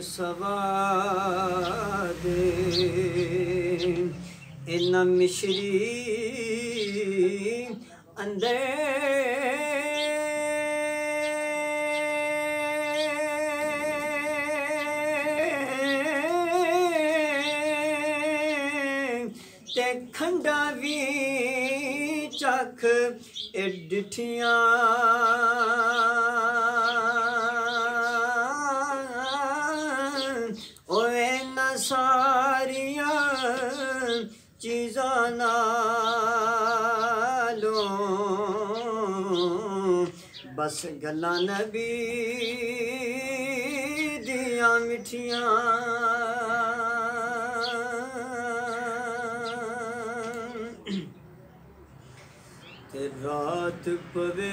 सवादे इन मिश्री अंदर ते खंडा भी चख डिठियां सारिया चीज़ां नालों बस गल्लां नबी दियां मिठियां ते रात पवे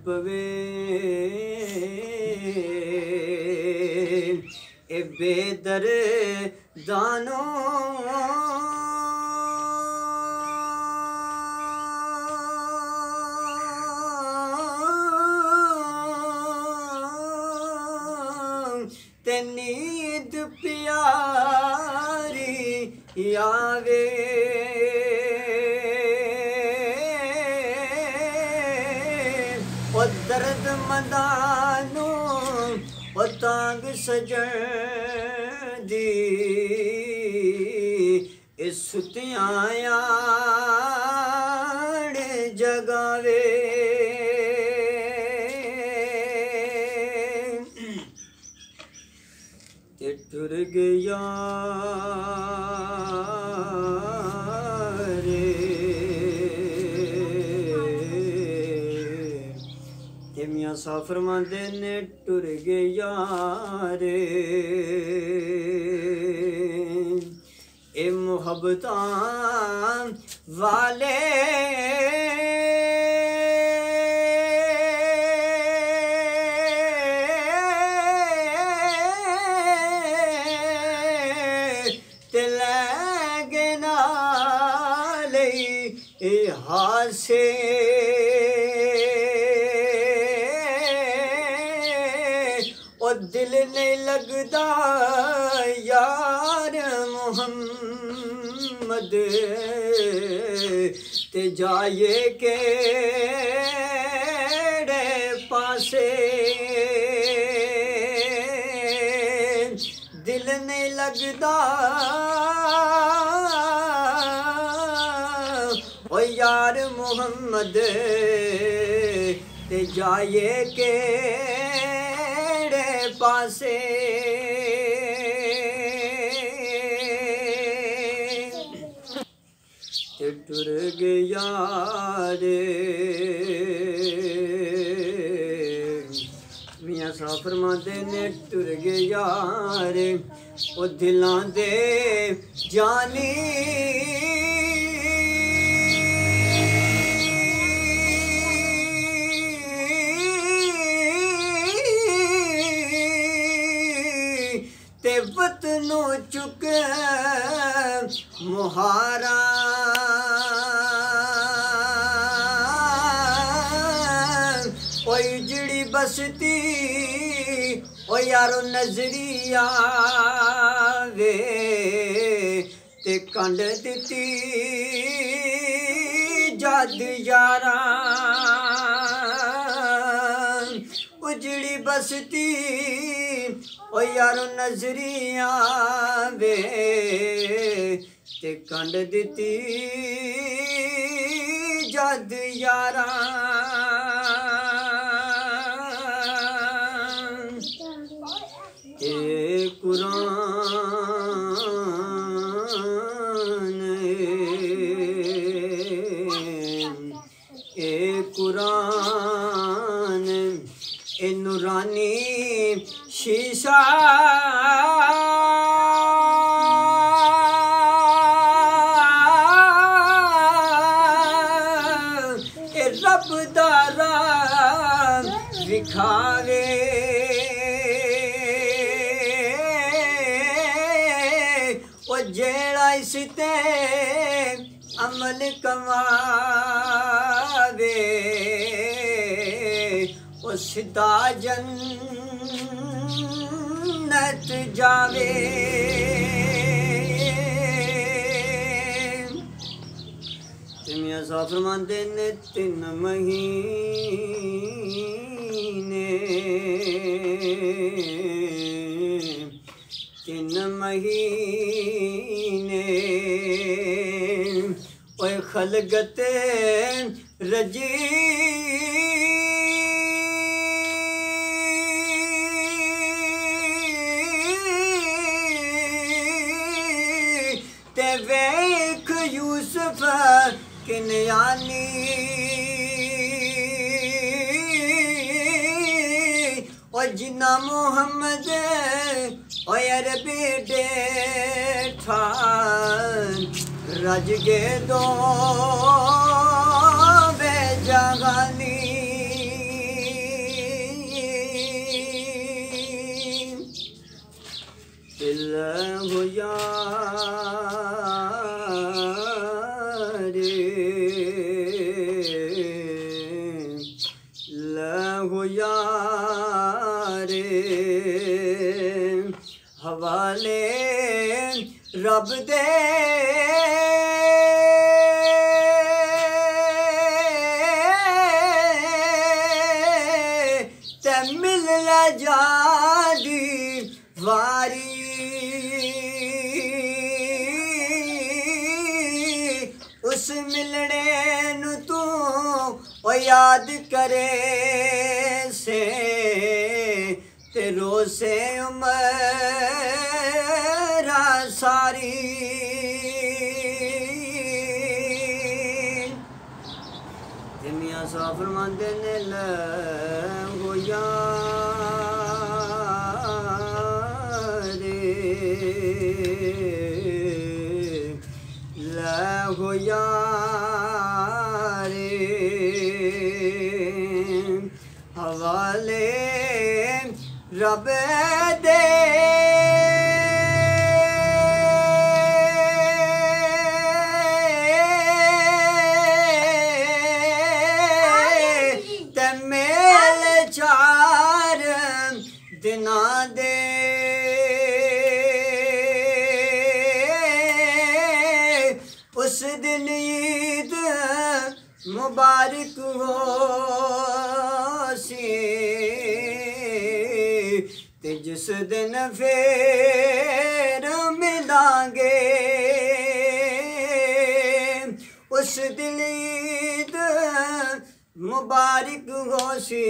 पवे ए बेदर दानो ते नींद प्यारी आवे दर्द मदानो तांग सजन दी इस सुतियां जगावे ते टुर गया सा फरमांदे ने टुर गया रे ए मुहब्बतां वाले ते लैगे नाले हासे दिल नहीं लगदा यार मोहम्मद ते जाए के पासे दिल नहीं लगदा ओ यार मोहम्मद ते जाए के पासे ते टुर गया रे मियां साहब फरमांदे ने टुर गया रे ओ दिलां दे जानी वतनो चुके मुहारा ओ जड़ी बसती ओ यारो नजरिया वे ते कंड दिती जद यारा उजड़ी बसती ओ यारो नजरिया वे ते कंड दिती जद यारा ए कुरान ए कुरान ए नूरानी शीशा ए रब दारा विखावे ओ जेड़ा इसते अमल कमावे ओ सीधा जन्नत जावे। मियां साहब फरमाते ने 3 महीने 3 महीने ओए खलगत रजी ते वेख यूसुफ किनयानी ओ जिन्ना मुहम्मद ओ अरबी डेठा रज गे दो वे जगानी। दिल हो यार हो यार हवाले रब दे ते मिल जादी वारी उस मिलने नु तू ओ याद करे से ते रोसे उमरा सारी। मियां साहब फरमाते ने लगो यार लगो यार हवाले रब दे ते मेल 4 दिना दे उस दिन ईद मुबारक हो सी ते जिस दिन फिर मिलांगे उस दिन ईद मुबारक हो सी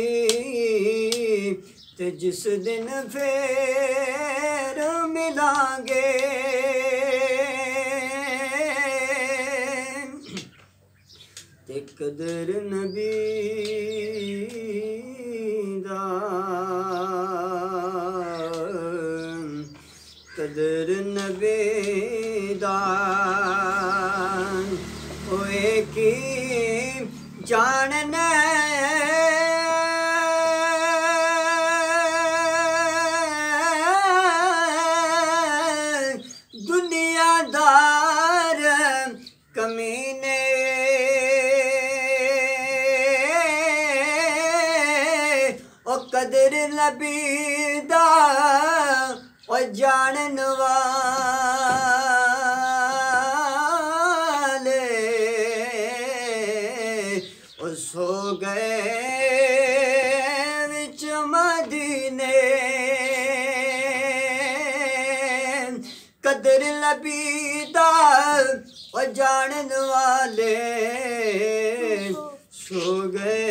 ते जिस दिन फिर मिलांगे। ते कदर नबी दा कदर नबी दा होए की जानना दुनियादार कमीने ओ कदर नबी दा ओ जानन वाले ओ सो गए विच मदीने कदर नबी दा ओ जानन वाले सो गए